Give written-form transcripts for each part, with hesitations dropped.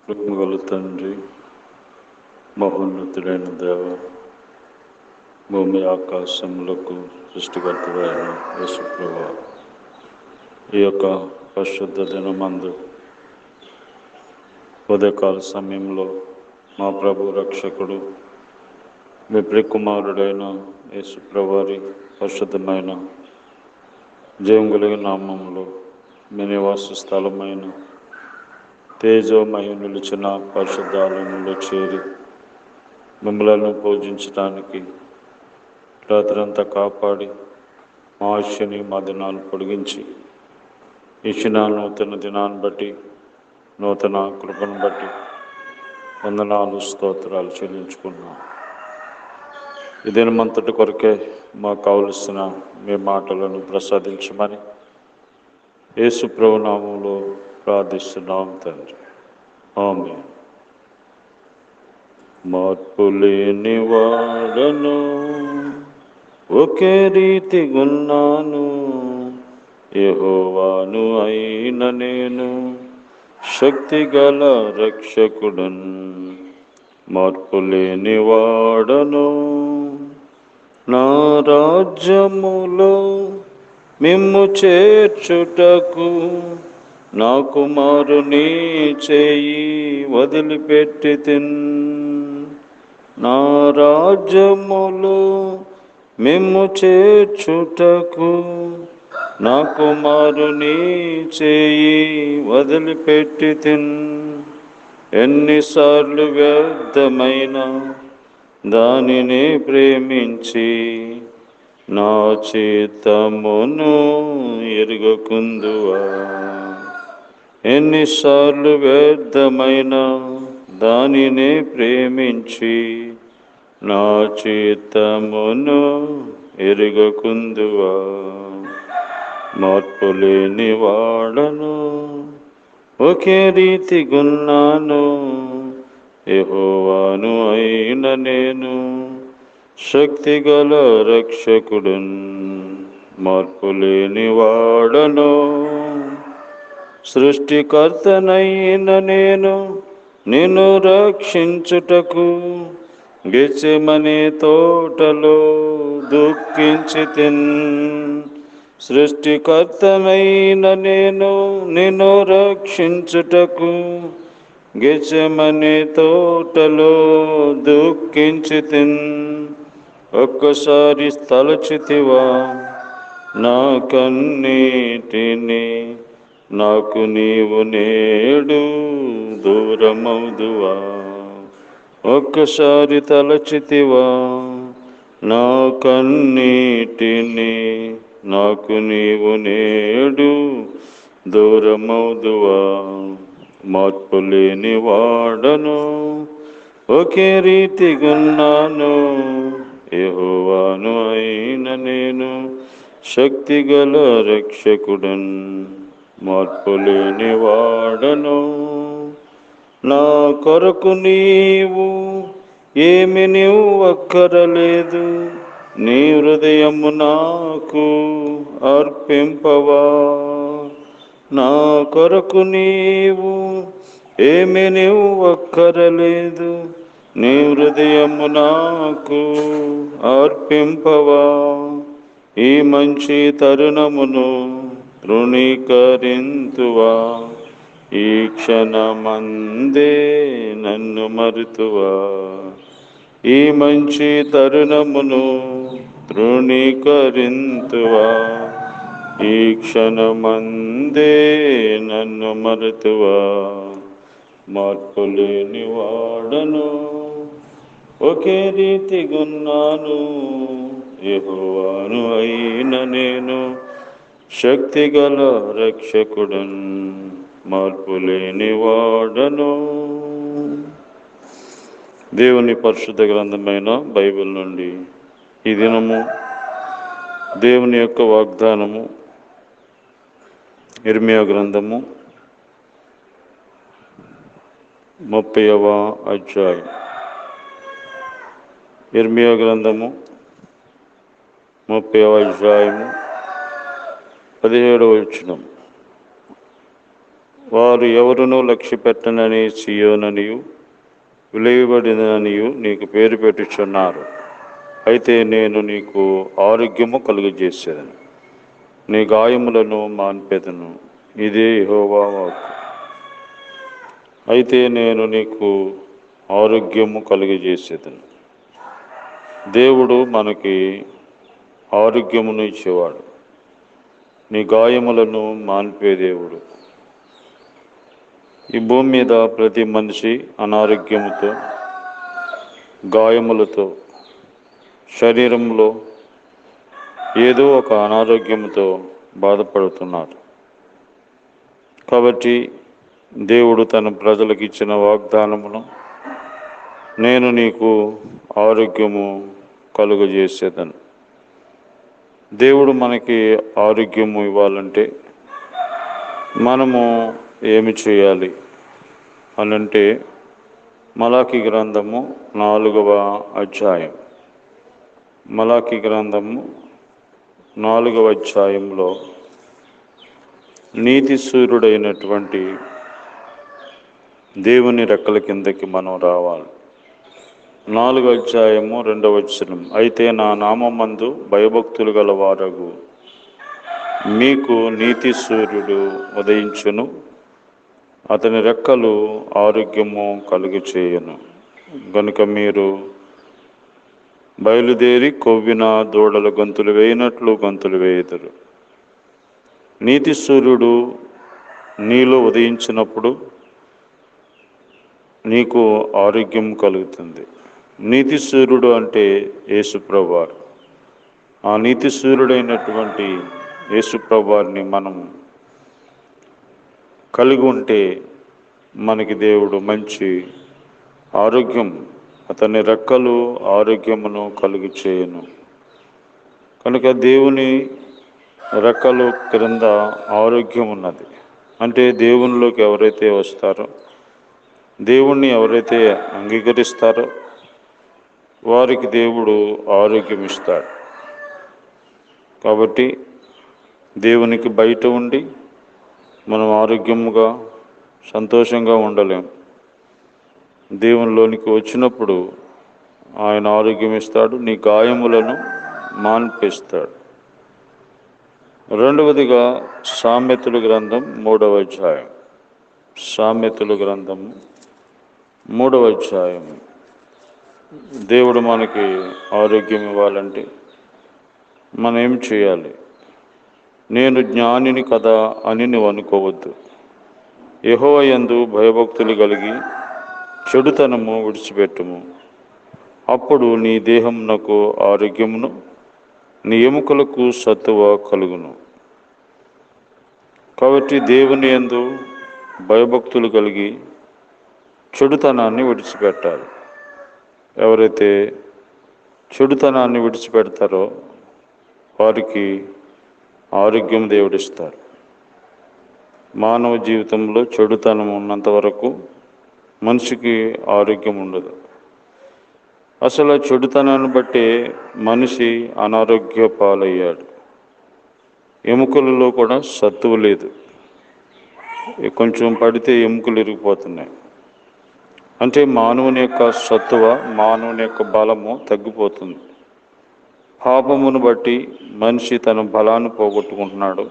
ప్రేమగల తండ్రి, మహోన్నతుడైన దేవ, భూమి ఆకాశములకు సృష్టికర్తడైన యేసు ప్రభువా, ఈ యొక్క పరిశుద్ధ దినమందు ఉదయకాల సమయంలో మా ప్రభు రక్షకుడు మీ ప్రియకుమారుడైన యేసు ప్రభువారి పరిశుద్ధమైన జయం కలిగిన నామములో మీ నివాస స్థలమైన తేజోమయ నిలిచిన పరిశుద్ధాలయంలో చేరి మిమ్మలను పూజించడానికి రాత్రంతా కాపాడి మా ఆశని మా దినాలు పొడిగించి ఇచ్చిన నూతన దినాన్ని బట్టి, నూతన కృపను బట్టి వందనాలు స్తోత్రాలు చెల్లించుకున్నాం. ఈ దినమంతటి కొరకే మాకు కావలసిన మీ మాటలను ప్రసాదించమని యేసు ప్రభు నామములో ప్రార్థిస్తున్నాం తండ్రి. ఆమేన్. మార్పులేని వాడను, ఒకే రీతిగున్నాను, యెహోవాను అయిన నేను, శక్తిగల రక్షకుడన్. మార్పులేని వాడను, నా రాజ్యములో మిమ్ము చేర్చుటకు నా కుమారుని చేయి వదిలిపెట్టితిన్. నా రాజ్యములో మిమ్ము చేర్చుటకు నా కుమారుని చేయి వదిలిపెట్టితిన్. ఎన్నిసార్లు వ్యర్థమైన దానిని ప్రేమించి నా చిత్తమును ఎరుగకుందువా. ఎన్నిసార్లు వ్యర్థమైన దానిని ప్రేమించి నా చిత్తమును ఎరుగకుందువా. మార్పులేని వాడను, ఒకే రీతిగున్నాను, యెహోవాను అయిన నేను, శక్తిగల రక్షకుడున్. మార్పులేని వాడను, సృష్టికర్తనైన నేను నిన్ను రక్షించుటకు గెత్సేమనే తోటలో దుఃఖించితిన్. సృష్టికర్తనైన నేను నిన్ను రక్షించుటకు గెత్సేమనే తోటలో దుఃఖించితిన్. ఒక్కసారి తలచితివా నా కన్నీటిని, నాకు నీవు నేడు దూరమౌదువా. ఒక్కసారి తలచితివా నా కన్నీటిని, నాకు నీవు నేడు దూరమౌదువా. మార్పులేని వాడను, ఒకే రీతిగున్నాను, యెహోవాను అయిన నేను, శక్తిగల రక్షకుడన్. మార్పులేని వాడను, నా కొరకు నీవు ఏమి అక్కరలేదు, నీ హృదయము నాకు అర్పింపవా. నా కొరకు నీవు ఏమి అక్కరలేదు, నీ హృదయము నాకు అర్పింపవా. ఈ మంచి తరుణమును తృణీకరింతువా, ఈ క్షణమందే నన్ను మరుతువా. ఈ మంచి తరుణమును తృణీకరింతువా, ఈ క్షణమందే నన్ను మరుతువా. మార్పులేని వాడను, ఒకే రీతిగున్నాను, యెహోవాను అయిన నేను, శక్తిగల రక్షకుడన్. మార్పులేని వాడను. దేవుని పరిశుద్ధ గ్రంథమైన బైబిల్ నుండి ఈ దినము దేవుని యొక్క వాగ్దానము, ఇర్మియా గ్రంథము 30వ అధ్యాయం. ఇర్మియా గ్రంథము 30వ అధ్యాయము 17వ వచనం. వారు ఎవరునూ లక్ష్య పెట్టనని సియోననియు విలువబడిననియు నీకు పేరు పెట్టుచున్నారు. అయితే నేను నీకు ఆరోగ్యము కలుగజేసేదను, నీ గాయములను మాన్పెదను. ఇదే యెహోవా వాక్కు. అయితే నేను నీకు ఆరోగ్యము కలుగజేసేదను. దేవుడు మనకి ఆరోగ్యమును ఇచ్చేవాడు. నీ గాయములను మాన్పే దేవుడు. ఈ భూమి మీద ప్రతి మనిషి అనారోగ్యముతో, గాయములతో, శరీరంలో ఏదో ఒక అనారోగ్యంతో బాధపడుతున్నారు. కాబట్టి దేవుడు తన ప్రజలకు ఇచ్చిన వాగ్దానమును, నేను నీకు ఆరోగ్యము కలుగజేసేదను. దేవుడు మనకి ఆరోగ్యము ఇవ్వాలంటే మనము ఏమి చేయాలి అనంటే, మలాకి గ్రంథము 4వ అధ్యాయం. మలాకి గ్రంథము 4వ అధ్యాయంలో నీతి సూర్యుడైనటువంటి దేవుని రెక్కల కిందకి మనం రావాలి. 4వ అధ్యాయము 2వ వచనం. అయితే నా నామమందు భయభక్తులు గల వారగు మీకు నీతి సూర్యుడు ఉదయించును, అతని రెక్కలు ఆరోగ్యము కలుగు చేయును. గనుక మీరు బయలుదేరి కొవ్విన దూడల గంతులు వేయినట్లు గంతులు వేయుదురు. నీతి సూర్యుడు నీలో ఉదయించినప్పుడు నీకు ఆరోగ్యం కలుగుతుంది. నీతి సూర్యుడు అంటే యేసుప్రభువారు. ఆ నీతి సూర్యుడైనటువంటి యేసుప్రభువారిని మనం కలిగి ఉంటే మనకి దేవుడు మంచి ఆరోగ్యం, అతని రెక్కలు ఆరోగ్యమును కలుగు చేయును. కనుక దేవుని రెక్కలు క్రింద ఆరోగ్యం ఉన్నది. అంటే దేవునిలోకి ఎవరైతే వస్తారో, దేవుణ్ణి ఎవరైతే అంగీకరిస్తారో వారికి దేవుడు ఆరోగ్యం ఇస్తాడు. కాబట్టి దేవునికి బయట ఉండి మనం ఆరోగ్యముగా సంతోషంగా ఉండలేం. దేవునిలోనికి వచ్చినప్పుడు ఆయన ఆరోగ్యం ఇస్తాడు, నీ గాయములను మాన్పిస్తాడు. రెండవదిగా సామెతల గ్రంథం 3వ అధ్యాయం. సామెతల గ్రంథం 3వ అధ్యాయం. దేవుడు మనకి ఆరోగ్యం ఇవ్వాలంటే మనం ఏం చేయాలి? నేను జ్ఞానిని కదా అని నువ్వు అనుకోవద్దు. యెహోవా యందు భయభక్తులు కలిగి చెడుతనము విడిచిపెట్టుము. అప్పుడు నీ దేహమునకు ఆరోగ్యమును, నీ ఎముకలకు సత్తువ కలుగును. కాబట్టి దేవుని యందు భయభక్తులు కలిగి చెడుతనాన్ని విడిచిపెట్టాలి. ఎవరైతే చెడుతనాన్ని విడిచిపెడతారో వారికి ఆరోగ్యం దేవుడిస్తారు. మానవ జీవితంలో చెడుతనం ఉన్నంత వరకు మనిషికి ఆరోగ్యం ఉండదు. అసలు చెడుతనాన్ని బట్టి మనిషి అనారోగ్య పాలయ్యాడు. ఎముకలలో కూడా సత్తువ లేదు. కొంచెం పడితే ఎముకలు ఇరిగిపోతున్నాయి. అంటే మానవుని యొక్క సత్తువ, మానవుని యొక్క బలము తగ్గిపోతుంది. పాపమును బట్టి మనిషి తన బలాన్ని పోగొట్టుకుంటున్నాడు,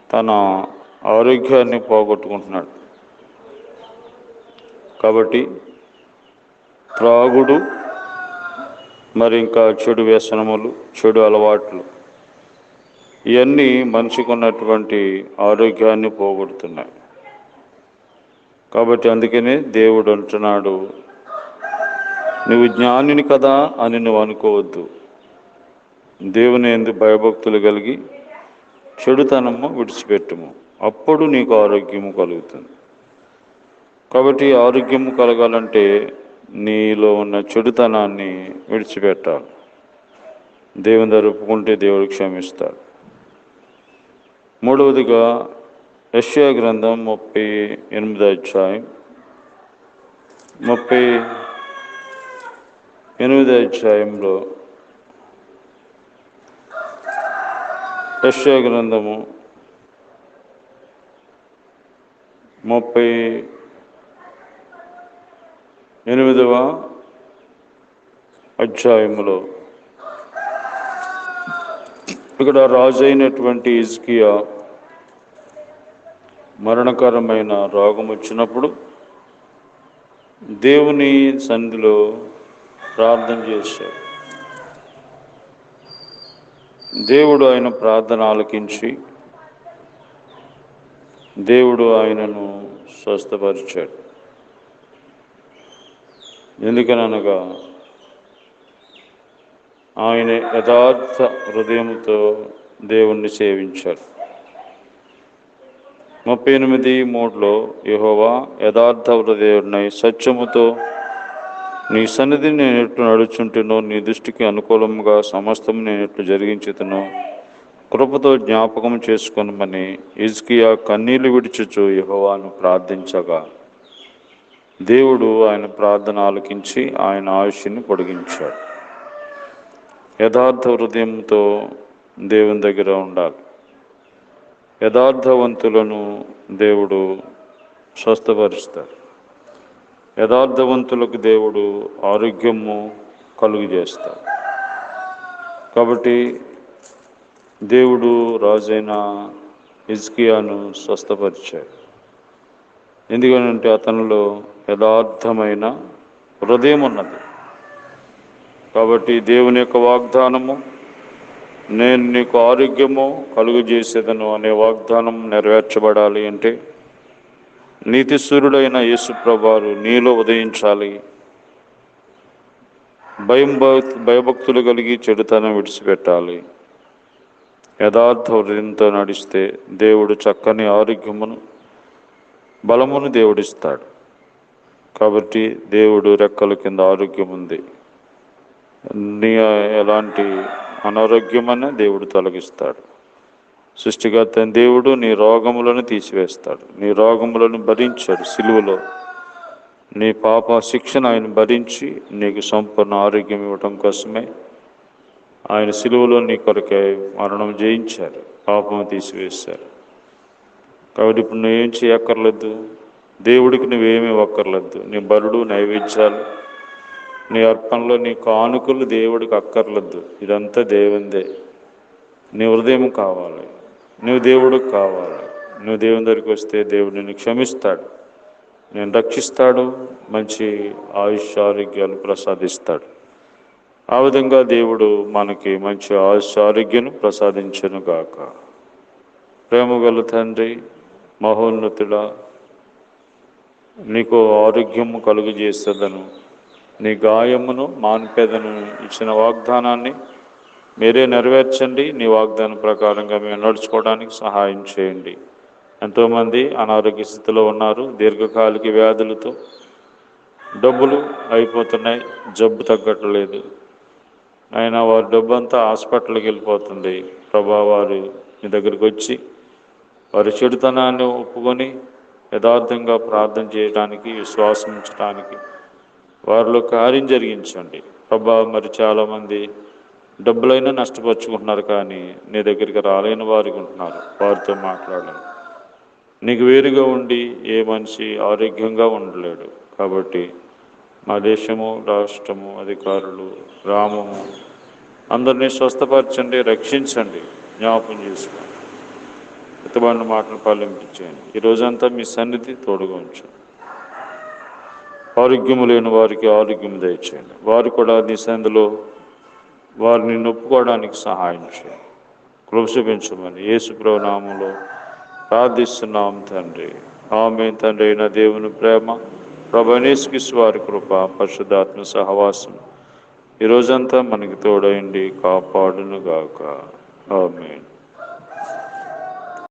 తన ఆరోగ్యాన్ని పోగొట్టుకుంటున్నాడు. కాబట్టి త్రాగుడు, మరి ఇంకా చెడు వ్యసనములు, చెడు అలవాట్లు, ఇవన్నీ మనిషికి ఉన్నటువంటి ఆరోగ్యాన్ని పోగొడుతున్నాయి. కాబట్టి అందుకనే దేవుడు అంటున్నాడు, నువ్వు జ్ఞానిని కదా అని నువ్వు అనుకోవద్దు. దేవుని యందు భయభక్తులు కలిగి చెడుతనము విడిచిపెట్టుము, అప్పుడు నీకు ఆరోగ్యము కలుగుతుంది. కాబట్టి ఆరోగ్యము కలగాలంటే నీలో ఉన్న చెడుతనాన్ని విడిచిపెట్టాలి. దేవుని దగ్గర ఒప్పుకుంటే దేవుడు క్షమిస్తాడు. మూడవదిగా యెషయా గ్రంథం 38వ అధ్యాయం. 38వ అధ్యాయంలో యెషయా గ్రంథము 38వ అధ్యాయములో ఇక్కడ రాజు అయినటువంటి హిజ్కియా మరణకరమైన రోగం వచ్చినప్పుడు దేవుని సన్నిధిలో ప్రార్థన చేశాడు. దేవుడు ఆయన ప్రార్థన ఆలకించి దేవుడు ఆయనను స్వస్థపరిచాడు. ఎందుకనగా ఆయన యథార్థ హృదయంతో దేవుణ్ణి సేవించాడు. 38:3 యెహోవా యథార్థ హృదయుడినై సత్యముతో నీ సన్నిధి నేను ఎట్లు నడుచుంటునో, నీ దృష్టికి అనుకూలంగా సమస్తము నేను ఎట్లు జరిగించుతునో కృపతో జ్ఞాపకం చేసుకొనమని హిజ్కియా కన్నీళ్లు విడిచుచు యెహోవాను ప్రార్థించగా దేవుడు ఆయన ప్రార్థన ఆలకించి ఆయన ఆయుష్ని పొడిగించాడు. యథార్థ హృదయంతో దేవుని దగ్గర ఉండాలి. యథార్థవంతులను దేవుడు స్వస్థపరుస్తాడు. యథార్థవంతులకు దేవుడు ఆరోగ్యము కలుగు చేస్తాడు. కాబట్టి దేవుడు రాజైన హిజ్కియాను స్వస్థపరిచాడు. ఎందుకంటే అతనిలో యథార్థమైన హృదయం ఉన్నది. కాబట్టి దేవుని యొక్క వాగ్దానము, నేను నీకు ఆరోగ్యము కలుగు చేసేదను అనే వాగ్దానం నెరవేర్చబడాలి అంటే నీతి సూర్యుడైన యేసు ప్రభువారు నీలో ఉదయించాలి. భయభక్తులు కలిగి చెడుతనం విడిచిపెట్టాలి. యథార్థ హృదయంతో నడిస్తే దేవుడు చక్కని ఆరోగ్యమును బలమును దేవుడిస్తాడు. కాబట్టి దేవుడు రెక్కల కింద ఆరోగ్యం ఉంది. నీ ఎలాంటి అనారోగ్యమనే దేవుడు తొలగిస్తాడు. సృష్టికర్త దేవుడు నీ రోగములను తీసివేస్తాడు. నీ రోగములను భరించాడు సిలువలో. నీ పాప శిక్షను ఆయన భరించి నీకు సంపూర్ణ ఆరోగ్యం ఇవ్వటం కోసమే ఆయన సిలువలో నీ కొరకే మరణం జయించారు, పాపం తీసివేశారు. కాబట్టి ఇప్పుడు నువ్వేం చేయక్కర్లేదు, దేవుడికి నువ్వేమీ ఇవ్వక్కర్లేదు. నీ బలుడు, నైవేద్యాలు, నీ అర్పణలో నీ కానుకలు దేవుడికి అక్కర్లేదు. ఇదంతా దేవుందే. నీ హృదయం కావాలి, నువ్వు దేవుడికి కావాలి. నువ్వు దేవుని దగ్గరికి వస్తే దేవుడు నిన్ను క్షమిస్తాడు, నేను రక్షిస్తాడు, మంచి ఆయుష్ ఆరోగ్యాలు ప్రసాదిస్తాడు. ఆ విధంగా దేవుడు మనకి మంచి ఆయుష్ ఆరోగ్యం ప్రసాదించును గాక. ప్రేమగల తండ్రి, మహోన్నతుడా, నీకు ఆరోగ్యము కలుగు చేసేదను, నీ గాయమును మాన్పేదను ఇచ్చిన వాగ్దానాన్ని మీరే నెరవేర్చండి. నీ వాగ్దానం ప్రకారంగా మేము నడుచుకోవడానికి సహాయం చేయండి. ఎంతోమంది అనారోగ్య స్థితిలో ఉన్నారు, దీర్ఘకాలిక వ్యాధులతో. డబ్బులు అయిపోతున్నాయి, జబ్బు తగ్గట్లేదు. అయినా వారి డబ్బు అంతా హాస్పిటల్కి వెళ్ళిపోతుంది. ప్రభా, వారు మీ దగ్గరికి వచ్చి వారి చెడుతనాన్ని ఒప్పుకొని యథార్థంగా ప్రార్థన చేయడానికి, విశ్వాసం ఉంచడానికి వారిలో కార్యం జరిగించండి. ప్రభా, మరి చాలామంది డబ్బులైనా నష్టపరుచుకుంటున్నారు, కానీ నీ దగ్గరికి రాలేని వారికి ఉంటున్నారు. వారితో మాట్లాడాలి. నీకు వేరుగా ఉండి ఏ మనిషి ఆరోగ్యంగా ఉండలేడు. కాబట్టి మా దేశము, రాష్ట్రము, అధికారులు, గ్రామము అందరినీ స్వస్థపరచండి, రక్షించండి, జ్ఞాపకం చేసుకోండి. ఎత్తబాడిన మాటలు పాలింపించండి. ఈ రోజంతా మీ సన్నిధి తోడుగా ఉంచండి. ఆరోగ్యము లేని వారికి ఆరోగ్యం దయచేయండి. వారు కూడా నీ సన్నిధిలో వారిని నొప్పుకోవడానికి సహాయం చేయండి. కృప చూపించమని యేసు ప్రభువు నామములో ప్రార్థిస్తున్నాం తండ్రి. ఆమేన్. తండ్రి అయిన దేవుని ప్రేమ, ప్రభువైన యేసుక్రీస్తు వారి కృప, పరిశుద్ధాత్మ సహవాసం ఈ రోజంతా మనకి తోడైండి కాపాడును గాక. ఆమేన్.